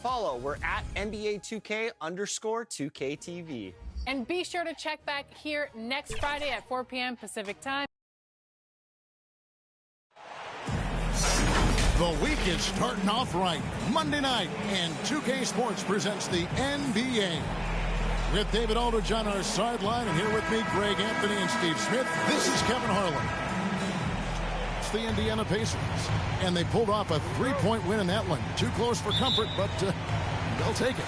follow. We're at NBA 2K_2KTV. And be sure to check back here next Friday at 4 p.m. Pacific time. The week is starting off right. Monday night, and 2K Sports presents the NBA. With David Aldridge on our sideline, and here with me, Greg Anthony and Steve Smith. This is Kevin Harlan. It's the Indiana Pacers, and they pulled off a three-point win in that one. Too close for comfort, but they'll take it.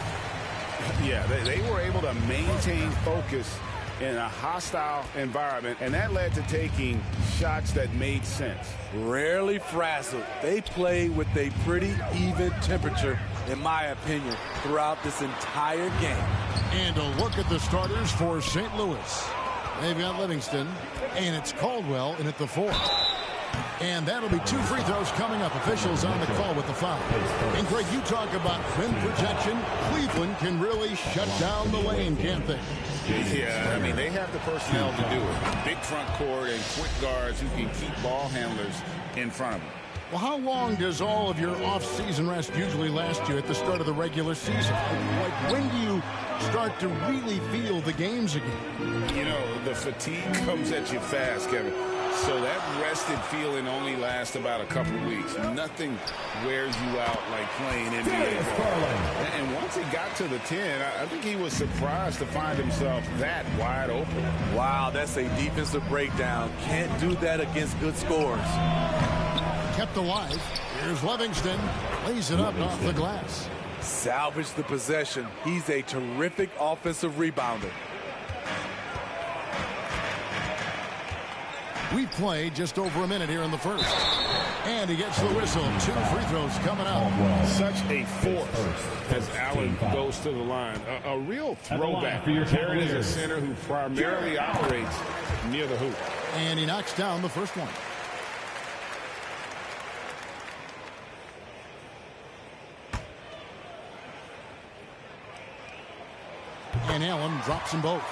Yeah, they were able to maintain focus in a hostile environment, and that led to taking shots that made sense. Rarely frazzled. They play with a pretty even temperature, in my opinion, throughout this entire game. And a look at the starters for St. Louis. They've got Livingston, and it's Caldwell in at the 4. And that'll be 2 free throws coming up. Officials on the call with the foul. And Greg, you talk about rim protection. Cleveland can really shut down the lane, can't they? Yeah, I mean, they have the personnel to do it. Big front court and quick guards who can keep ball handlers in front of them. Well, how long does all of your off-season rest usually last you at the start of the regular season? Like, when do you start to really feel the games again? You know, the fatigue comes at you fast, Kevin. So that rested feeling only lasts about a couple of weeks. Nothing wears you out like playing NBA ball. And once he got to the 10, I think he was surprised to find himself that wide open. Wow, that's a defensive breakdown. Can't do that against good scores. Kept alive. Here's Livingston. Lays it up off the glass. Salvage the possession. He's a terrific offensive rebounder. We've played just over a minute here in the first. And he gets the whistle. 2 free throws coming up. Such a force as Allen goes to the line. A real throwback. Garrett is a center who primarily operates near the hoop. And he knocks down the first one. And Allen drops them both.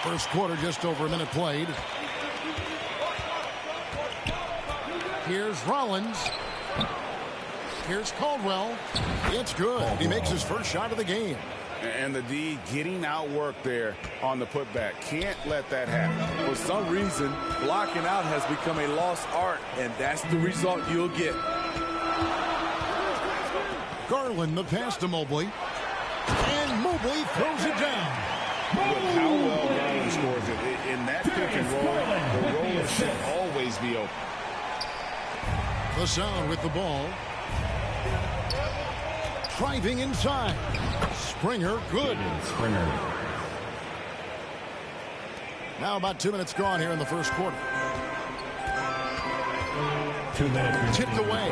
First quarter, just over a minute played. Here's Rollins. Here's Caldwell. It's good. He makes his first shot of the game. And the D getting outworked there on the putback. Can't let that happen. For some reason, blocking out has become a lost art, and that's the result you'll get. Garland, the pass to Mobley. And Mobley throws it down. With how well Garland scores it, in that pick and roll, the roller should always be open. Hassan with the ball. Driving inside. Springer, good. Springer. Now about 2 minutes gone here in the first quarter. 2 minutes. Tipped away.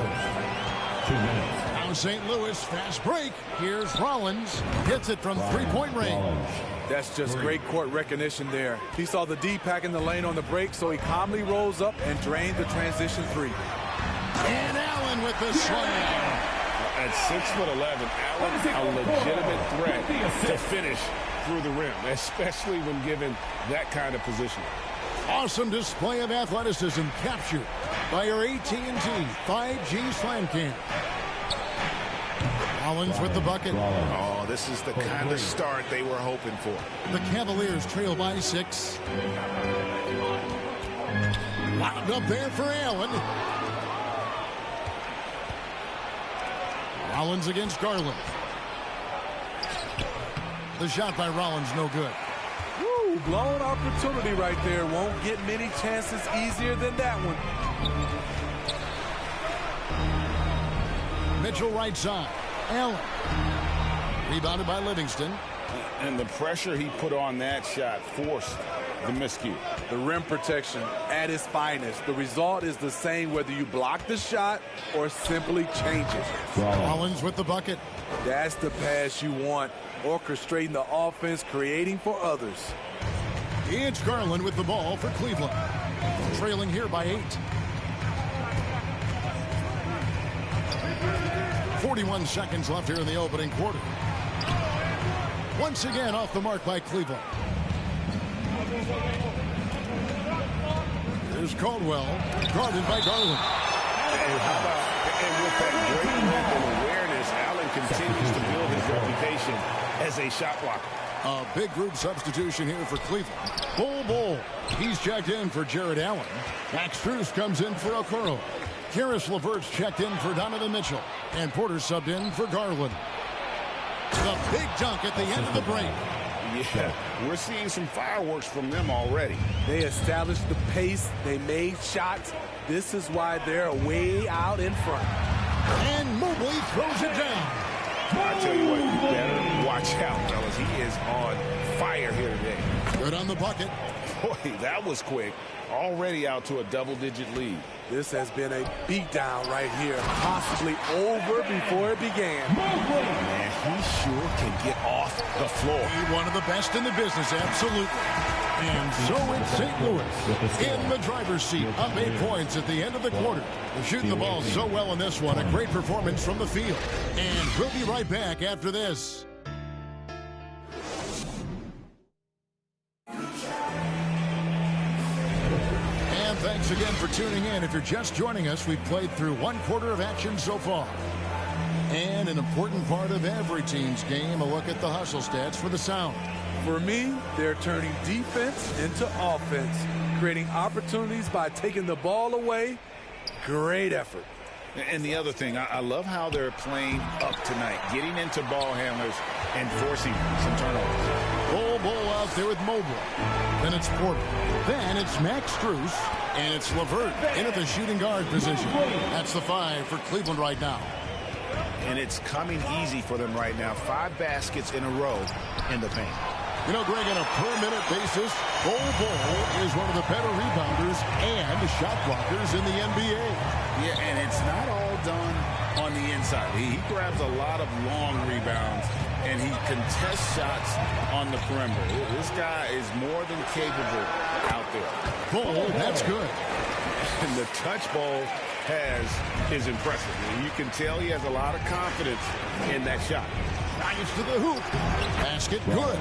2 minutes. Now St. Louis, fast break. Here's Rollins. Hits it from three-point range. That's just great court recognition there. He saw the D pack in the lane on the break, so he calmly rolls up and drained the transition three. And Allen with the slam. At 6'11", Allen a legitimate threat to finish through the rim, especially when given that kind of position. Awesome display of athleticism captured by our AT&T 5G Slam Cam. Rollins with the bucket. Oh, this is the kind of start they were hoping for. The Cavaliers trail by 6. Wound up there for Allen. Rollins against Garland. The shot by Rollins, no good. Woo, blown opportunity right there. Won't get many chances easier than that one. Mitchell right side. Allen. Rebounded by Livingston. And the pressure he put on that shot forced the miscue. The rim protection at its finest. The result is the same whether you block the shot or simply change it. Rollins with the bucket. That's the pass you want. Orchestrating the offense, creating for others. It's Garland with the ball for Cleveland. Trailing here by 8. 41 seconds left here in the opening quarter. Once again off the mark by Cleveland. Here's Caldwell, guarded by Garland. And how about And with that great movement and awareness, Allen continues to build his reputation as a shot blocker. A big group substitution here for Cleveland. Bull. He's checked in for Jared Allen. Max Strus comes in for Okoro. Karis LeVert's checked in for Donovan Mitchell. And Porter subbed in for Garland. The big dunk at the end of the break. Yeah, we're seeing some fireworks from them already. They established the pace. They made shots. This is why they're way out in front. And Mobley throws it down. I tell you what, you better watch out, fellas. He is on fire here today. Good on the bucket. Boy, that was quick. Already out to a double-digit lead. This has been a beatdown right here. Possibly over before it began. Man, he sure can get off the floor. He's one of the best in the business, absolutely. And so it's St. Louis in the driver's seat, up 8 points at the end of the quarter. They're shooting the ball so well in this one. A great performance from the field. And we'll be right back after this. And thanks again for tuning in. If you're just joining us, we've played through 1/4 of action so far. And an important part of every team's game, a look at the hustle stats for the Sound. For me, they're turning defense into offense, creating opportunities by taking the ball away. Great effort. And the other thing, I love how they're playing up tonight, getting into ball handlers and forcing some turnovers. Bull out there with Mobley. Then it's Porter. Then it's Max Strus. And it's LeVert into the shooting guard position. That's the 5 for Cleveland right now. And it's coming easy for them right now. 5 baskets in a row in the paint. You know, Greg, on a per-minute basis, Bull is one of the better rebounders and shot blockers in the NBA. Yeah, and it's not all done on the inside. He grabs a lot of long rebounds, and he contests shots on the perimeter. This guy is more than capable out there. Bull, that's good. And the touch Bull is impressive. You can tell he has a lot of confidence in that shot. Nice to the hoop. Basket good.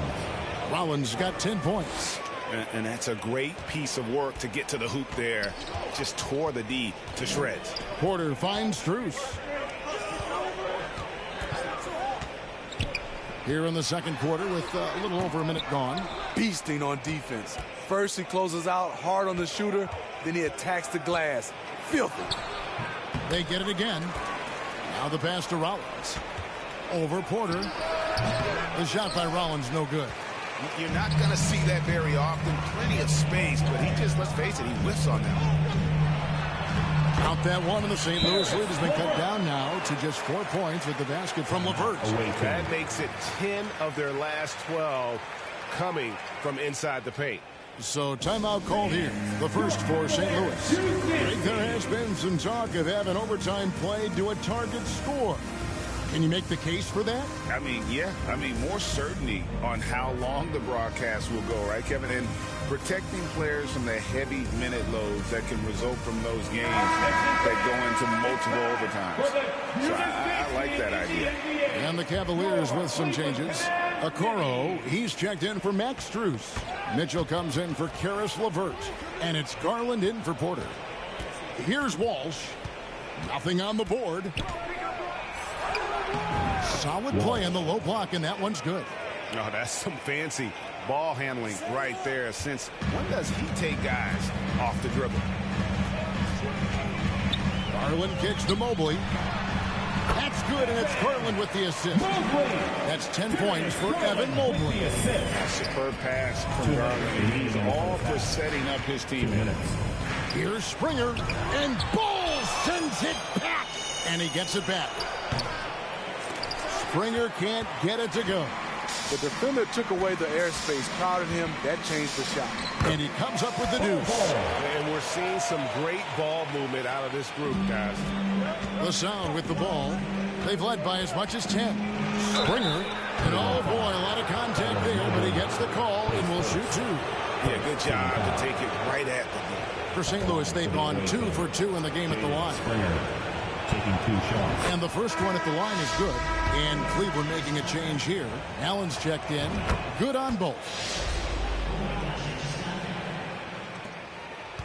Rollins got 10 points. And that's a great piece of work to get to the hoop there. Just tore the D to shreds. Porter finds Strus. Here in the second quarter with a little over a minute gone. Beasting on defense. First he closes out hard on the shooter, then he attacks the glass. Filthy. They get it again. Now the pass to Rollins. Over Porter. The shot by Rollins no good. You're not going to see that very often. Plenty of space, but he just, let's face it, he whiffs on that. Out that one, and the St. Louis lead has been cut down now to just 4 points with the basket from LeVert. That makes it 10 of their last 12 coming from inside the paint. So timeout called here. The first for St. Louis. I think there has been some talk of having overtime played to a target score. Can you make the case for that? I mean, yeah. I mean, more certainty on how long the broadcast will go, right, Kevin? And protecting players from the heavy minute loads that can result from those games that go into multiple overtimes. So I like that idea. And the Cavaliers with some changes. Okoro, he's checked in for Max Strus. Mitchell comes in for Karis LeVert. And it's Garland in for Porter. Here's Walsh. Nothing on the board. Solid play in the low block, and that one's good. No, that's some fancy ball handling right there. Since when does he take guys off the dribble? Garland kicks to Mobley. That's good, and it's Garland with the assist. That's 10 points for Evan Mobley. Superb pass from Garland. He's all for setting up his teammates. Here's Springer, and Bull sends it back, and he gets it back. Springer can't get it to go. The defender took away the airspace, crowded him. That changed the shot. And he comes up with the deuce. And we're seeing some great ball movement out of this group, guys. The Sound with the ball. They've led by as much as 10. Springer, and oh boy, a lot of contact there, but he gets the call and will shoot 2. Yeah, good job to take it right at the game. For St. Louis, they've gone 2 for 2 in the game at the line. Springer taking 2 shots. And the first one at the line is good. And Cleveland making a change here. Allen's checked in. Good on both.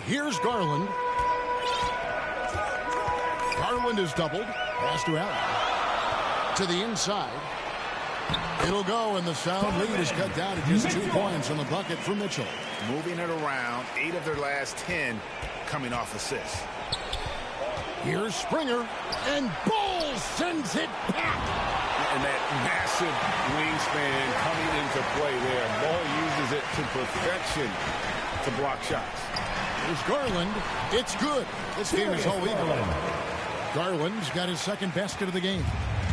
Here's Garland. Garland is doubled. Pass to Allen. To the inside. It'll go, and the Sound lead is cut down to just 2 points on the bucket for Mitchell. Moving it around, 8 of their last 10 coming off assists. Here's Springer, and Bull sends it back. And that massive wingspan coming into play there. Ball uses it to perfection to block shots. Here's Garland. It's good. This game is all even. Garland's got his second basket of the game.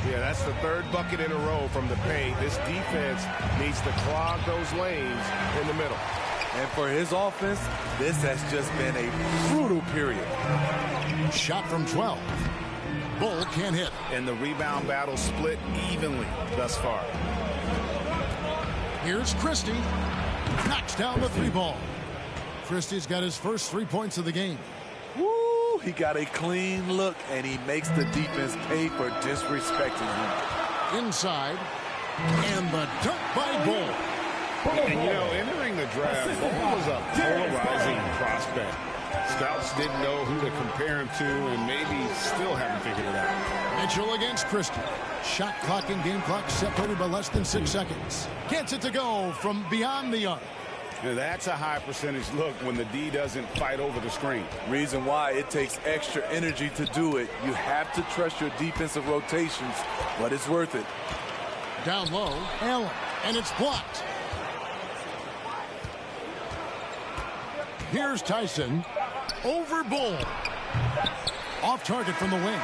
Yeah, that's the 3rd bucket in a row from the paint. This defense needs to clog those lanes in the middle. And for his offense, this has just been a brutal period. Shot from 12. Bull can't hit. And the rebound battle split evenly thus far. Here's Christie. Knocks down the 3-ball. Christie's got his first 3 points of the game. Woo! He got a clean look, and he makes the defense pay for disrespecting him. Inside. And the dunk by Bull. And, you know, entering the draft, Bull was a polarizing prospect. Scouts didn't know who to compare him to, and maybe still haven't figured it out. Mitchell against Christie. Shot clock and game clock separated by less than 6 seconds. Gets it to go from beyond the arc. Now, that's a high percentage look when the D doesn't fight over the screen. Reason why it takes extra energy to do it. You have to trust your defensive rotations, but it's worth it. Down low, Allen, and it's blocked. Here's Tyson. Over Bull. Off target from the wing.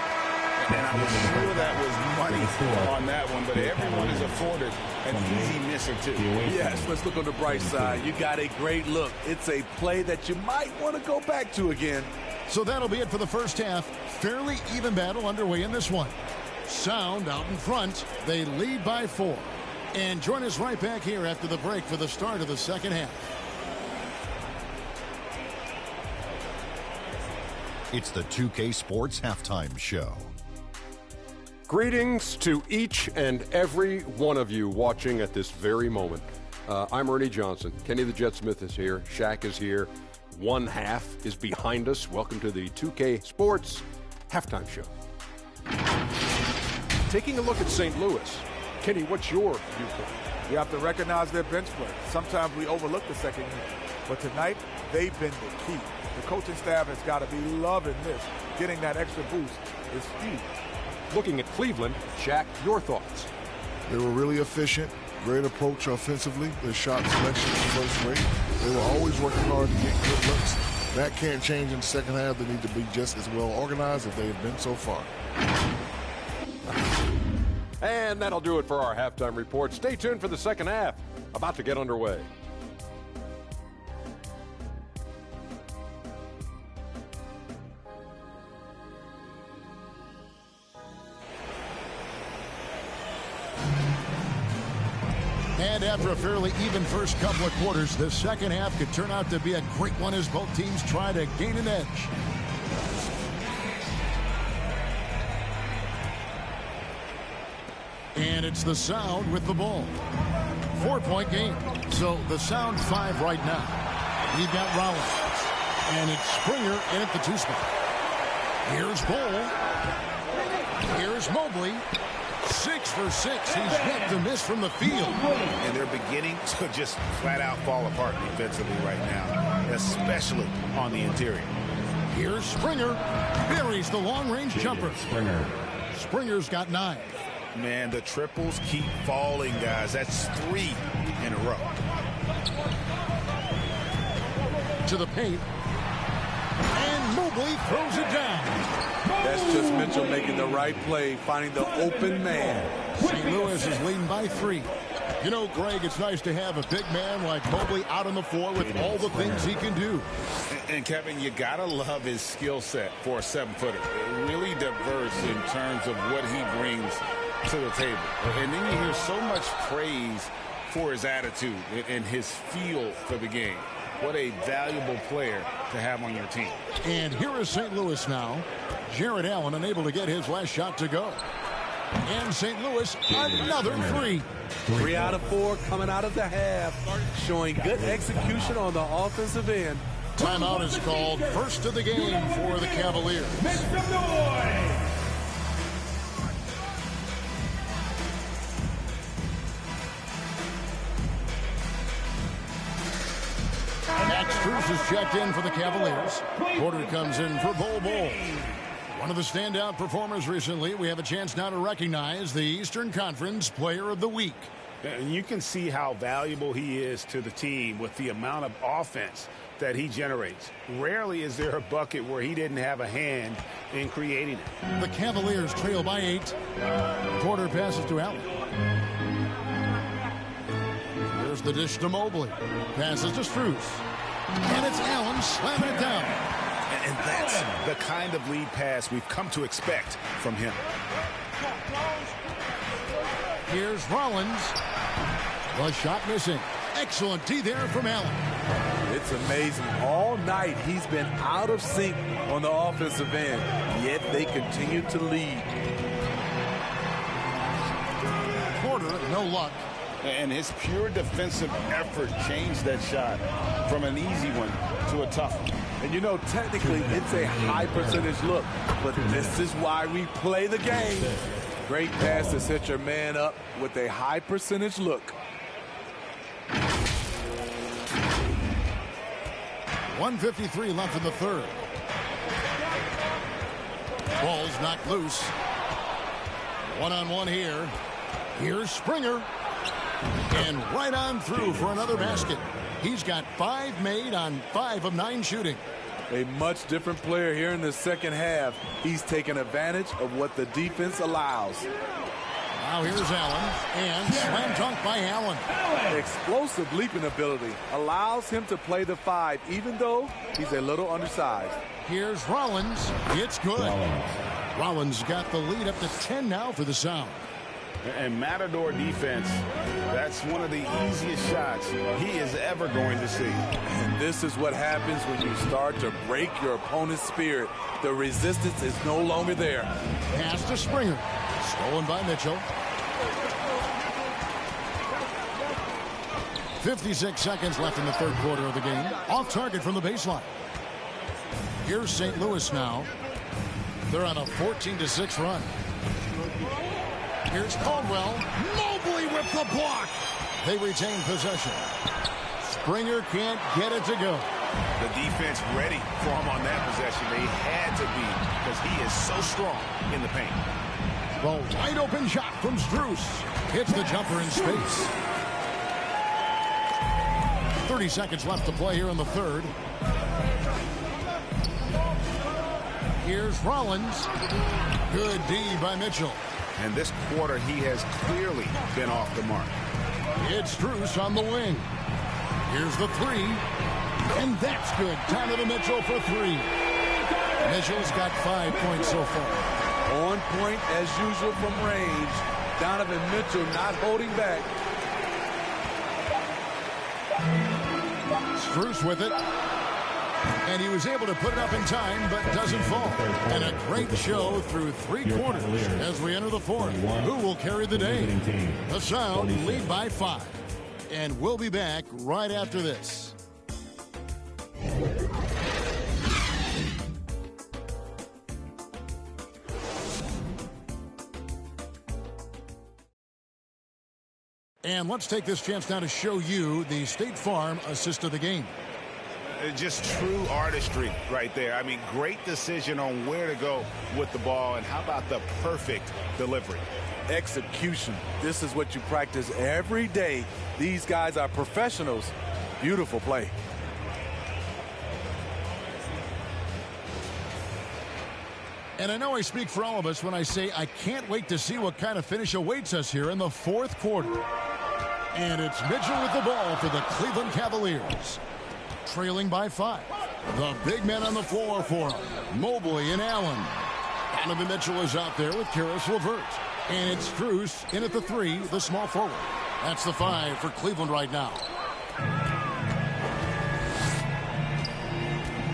And I was sure that was money on that one, but everyone is afforded an easy miss or two. Yes, let's look on the bright side. You got a great look. It's a play that you might want to go back to again. So that'll be it for the first half. Fairly even battle underway in this one. Sound out in front. They lead by 4. And join us right back here after the break for the start of the second half. It's the 2K Sports Halftime Show. Greetings to each and every one of you watching at this very moment. I'm Ernie Johnson. Kenny the Jet Smith is here. Shaq is here. One half is behind us. Welcome to the 2K Sports Halftime Show. Taking a look at St. Louis. Kenny, what's your viewpoint? You have to recognize their bench play. Sometimes we overlook the second unit, but tonight they've been the key. The coaching staff has got to be loving this. Getting that extra boost is huge. Looking at Cleveland, Shaq, your thoughts? They were really efficient, great approach offensively. Their shot selection was first rate. They were always working hard to get good looks. That can't change in the second half. They need to be just as well organized as they have been so far. And that'll do it for our halftime report. Stay tuned for the second half, about to get underway. And after a fairly even first couple of quarters, the second half could turn out to be a great one as both teams try to gain an edge. And it's the Sound with the ball. 4-point game. So the Sound 5 right now. We've got Rollins. And it's Springer in at the 2 spot. Here's Bull. Here's Mobley. 6 for 6. He's yet to miss from the field. And they're beginning to just flat out fall apart defensively right now, especially on the interior. Here's Springer. Buries the long-range jumper. Springer's got 9. Man, the triples keep falling, guys. That's 3 in a row. To the paint. And Mobley throws it down. That's just Mitchell making the right play, finding the open man. St. Louis is leading by 3. You know, Greg, it's nice to have a big man like Mobley out on the floor with all the things he can do. And Kevin, you got to love his skill set for a 7-footer. Really diverse in terms of what he brings to the table. And then you hear so much praise for his attitude and his feel for the game. What a valuable player to have on your team. And here is St. Louis now. Jared Allen unable to get his last shot to go. And St. Louis, another 3. 3 out of 4 coming out of the half, showing good execution on the offensive end. Timeout is called. First of the game for the Cavaliers. Make some noise! Strus is checked in for the Cavaliers. Porter comes in for Bol Bol. One of the standout performers recently. We have a chance now to recognize the Eastern Conference Player of the Week. And you can see how valuable he is to the team with the amount of offense that he generates. Rarely is there a bucket where he didn't have a hand in creating it. The Cavaliers trail by 8. Porter passes to Allen. Here's the dish to Mobley. Passes to Strus. And it's Allen slamming it down. And that's the kind of lead pass we've come to expect from him. Here's Rollins. The shot missing. Excellent D there from Allen. It's amazing. All night he's been out of sync on the offensive end, yet they continue to lead. Porter, no luck. And his pure defensive effort changed that shot from an easy one to a tough one. And you know, technically, it's a high percentage look, but this is why we play the game. Great pass to set your man up with a high percentage look. 1:53 left in the third. Ball's knocked loose. One-on-one here. Here's Springer. And right on through for another basket. He's got 5 made on 5 of 9 shooting. A much different player here in the second half. He's taking advantage of what the defense allows. Now here's Allen. And slam dunk by Allen. Explosive leaping ability allows him to play the 5, even though he's a little undersized. Here's Rollins. It's good. Rollins got the lead up to 10 now for the Sound. And Matador defense, that's one of the easiest shots he is ever going to see. And this is what happens when you start to break your opponent's spirit. The resistance is no longer there. Pass to Springer. Stolen by Mitchell. 56 seconds left in the third quarter of the game. Off target from the baseline. Here's St. Louis now. They're on a 14-6 run. Here's Caldwell. Mobley with the block. They retain possession. Springer can't get it to go. The defense ready for him on that possession. They had to be because he is so strong in the paint. The wide open shot from Strus. Hits the jumper in space. 30 seconds left to play here in the third. Here's Rollins. Good D by Mitchell. And this quarter, he has clearly been off the mark. It's Strus on the wing. Here's the 3. And that's good. Donovan Mitchell for 3. Mitchell's got 5 points so far. On point as usual from range. Donovan Mitchell not holding back. Strus with it. And he was able to put it up in time, but doesn't fall. And a great show through 3 quarters as we enter the fourth. Who will carry the day? The Sound lead by 5. And we'll be back right after this. And let's take this chance now to show you the State Farm assist of the game. Just true artistry right there. I mean, great decision on where to go with the ball, and how about the perfect delivery? Execution. This is what you practice every day. These guys are professionals. Beautiful play. And I know I speak for all of us when I say I can't wait to see what kind of finish awaits us here in the fourth quarter. And it's Mitchell with the ball for the Cleveland Cavaliers. Trailing by 5. The big men on the floor for him. Mobley and Allen. Donovan Mitchell is out there with Karis LeVert. And it's Strus in at the 3, the small forward. That's the 5 for Cleveland right now.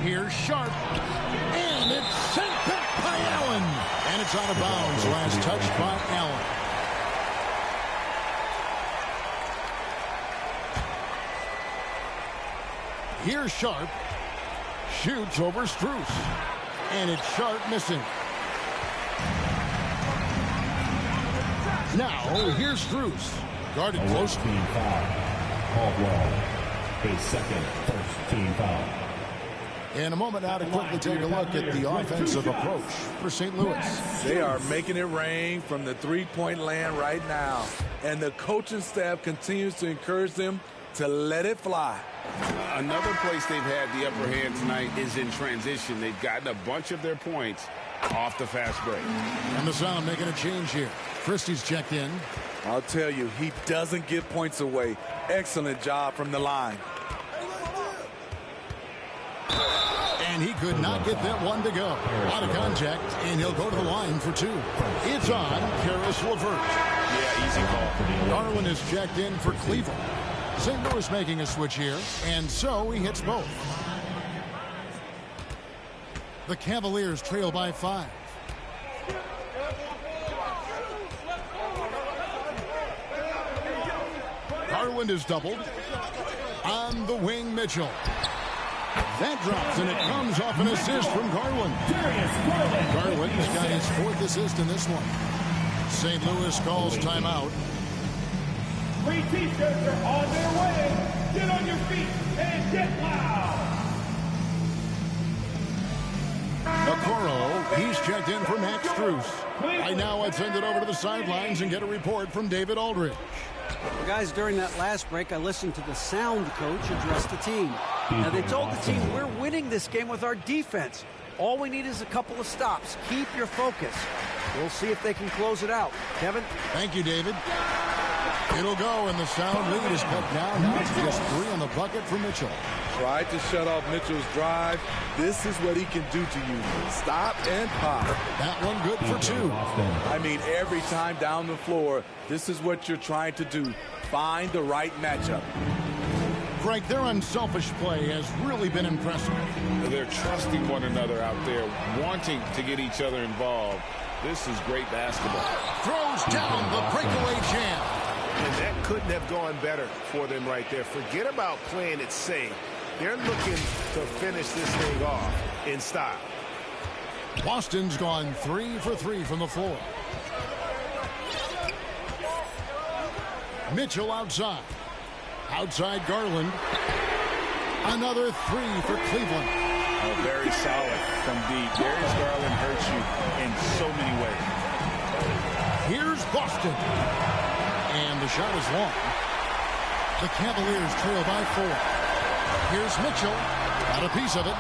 Here's Sharp. And it's sent back by Allen. And it's out of bounds. Last touch by Allen. Here's Sharp. Shoots over Strus. And it's Sharp missing. Now, here's Strus. Guarded close. His second first team foul. In a moment now to quickly take a look at the offensive approach for St. Louis. They are making it rain from the three-point land right now. And the coaching staff continues to encourage them to let it fly. Another place they've had the upper hand tonight is in transition. They've gotten a bunch of their points off the fast break. And the Sound making a change here. Christie's checked in. I'll tell you, he doesn't give points away. Excellent job from the line. And he could not get that one to go. Out of contact, and he'll go to the line for two. It's on Karis LeVert. Yeah, easy call. Garland is checked in for Cleveland. St. Louis making a switch here, and so he hits both. The Cavaliers trail by 5. Garland is doubled. On the wing, Mitchell. That drops, and it comes off an assist from Garland. Garland's got his 4th assist in this one. St. Louis calls timeout. Free T-shirts are on their way. Get on your feet and get loud. Okoro, he's checked in for Max Strus. Right now, let's send it over to the sidelines and get a report from David Aldridge. Well, guys, during that last break, I listened to the sound coach address the team. Now, they told the team, we're winning this game with our defense. All we need is a couple of stops. Keep your focus. We'll see if they can close it out. Kevin? Thank you, David. It'll go, and the Sound lead is cut down. Now it's just 3 on the bucket for Mitchell. Tried to shut off Mitchell's drive. This is what he can do to you. Stop and pop. That one good for 2. I mean, every time down the floor, this is what you're trying to do. Find the right matchup. Greg, their unselfish play has really been impressive. They're trusting one another out there, wanting to get each other involved. This is great basketball. Throws down the breakaway jam. And that couldn't have gone better for them right there. Forget about playing it safe. They're looking to finish this thing off in style. Boston's gone 3 for 3 from the floor. Mitchell outside. Outside Garland. Another 3 for Cleveland. Oh, very solid from deep. Darius Garland hurts you in so many ways. Here's Boston. And the shot is long. The Cavaliers trail by 4. Here's Mitchell. Got a piece of it.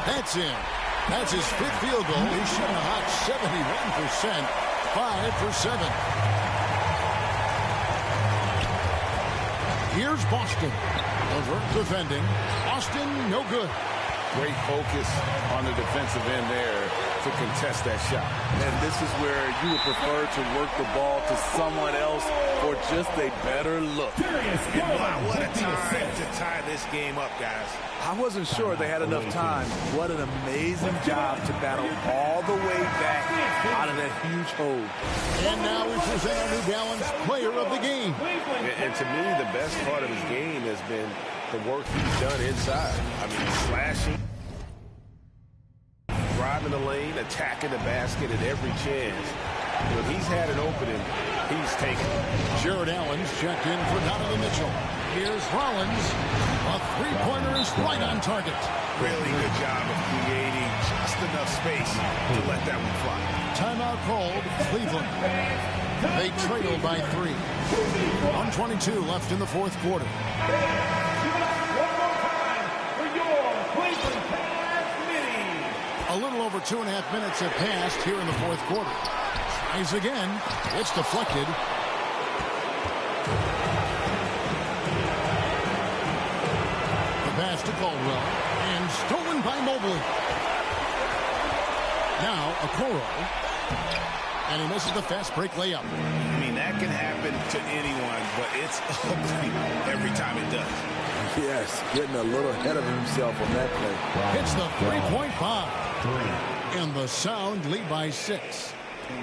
That's in. That's his 5th field goal. He's shooting a hot 71%. 5 for 7. Here's Boston. LeVert defending. Boston, no good. Great focus on the defensive end there to contest that shot. And this is where you would prefer to work the ball to someone else for just a better look. And wow, what a time to tie this game up, guys. I wasn't sure they had enough time. What an amazing job to battle all the way back out of that huge hole. And now we present our New Balance player of the game. And to me, the best part of his game has been the work he's done inside. I mean, slashing, driving the lane, attacking the basket at every chance. When he's had an opening, he's taken it. Jared Allen's checked in for Donovan Mitchell. Here's Rollins. A 3-pointer is right on target. Really good job of creating just enough space to let that one fly. Timeout called Cleveland. They trail by 3. 1:22 left in the 4th quarter. A little over 2.5 minutes have passed here in the 4th quarter. Tries again. It's deflected. The pass to Caldwell. And stolen by Mobley. Now, Okoro. And he misses the fast break layup. I mean, that can happen to anyone, but it's ugly every time it does. Yes, getting a little ahead of himself on that play. It's the 3-point bomb. And the Sound lead by 6.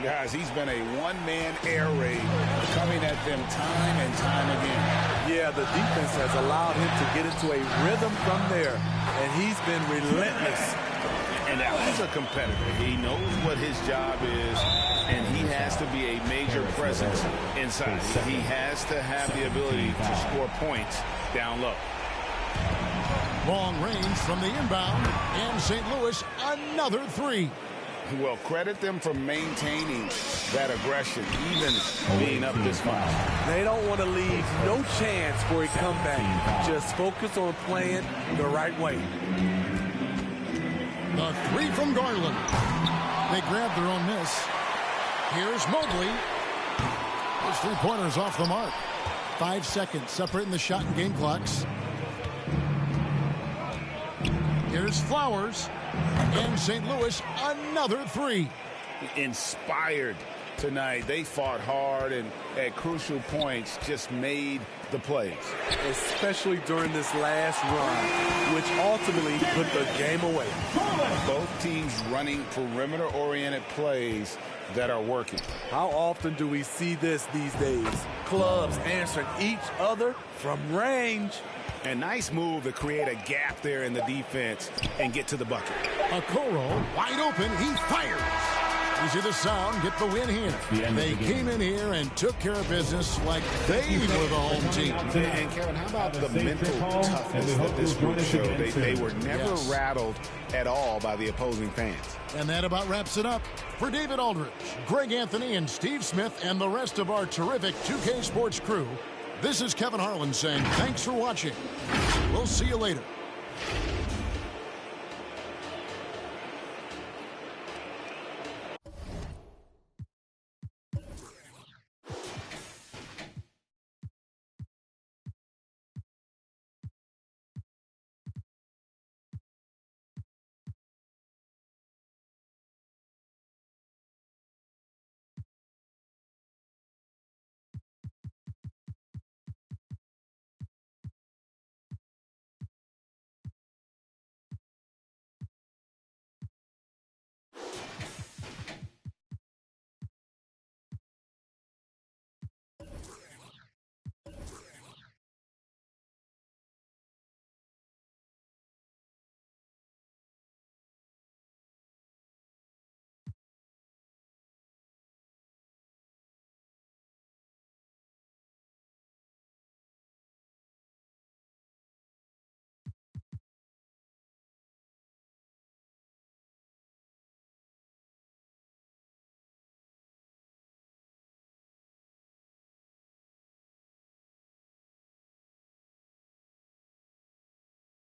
Guys, he's been a one-man air raid coming at them time and time again. Yeah, the defense has allowed him to get into a rhythm from there, and he's been relentless. And now he's a competitor. He knows what his job is, and he has to be a major presence inside. He has to have the ability to score points down low. Long range from the inbound, and St. Louis another three. Well, credit them for maintaining that aggression, even being up this much. They don't want to leave no chance for a comeback. Just focus on playing the right way. The three from Garland. They grabbed their own miss. Here's Mobley. His three-pointers off the mark. 5 seconds separating the shot and game clocks. Here's Flowers. And St. Louis another three. Inspired tonight. They fought hard and at crucial points just made the plays. Especially during this last run, which ultimately put the game away. Both teams running perimeter-oriented plays that are working. How often do we see this these days? Clubs answering each other from range. A nice move to create a gap there in the defense and get to the bucket. Okoro wide open. He fires. You see the sound, get the win here. They came in here and took care of business like they were the home team. And Kevin, how about the mental toughness that this group showed? They were never rattled at all by the opposing fans. And that about wraps it up. For David Aldridge, Greg Anthony, and Steve Smith, and the rest of our terrific 2K Sports crew, this is Kevin Harlan saying thanks for watching. We'll see you later.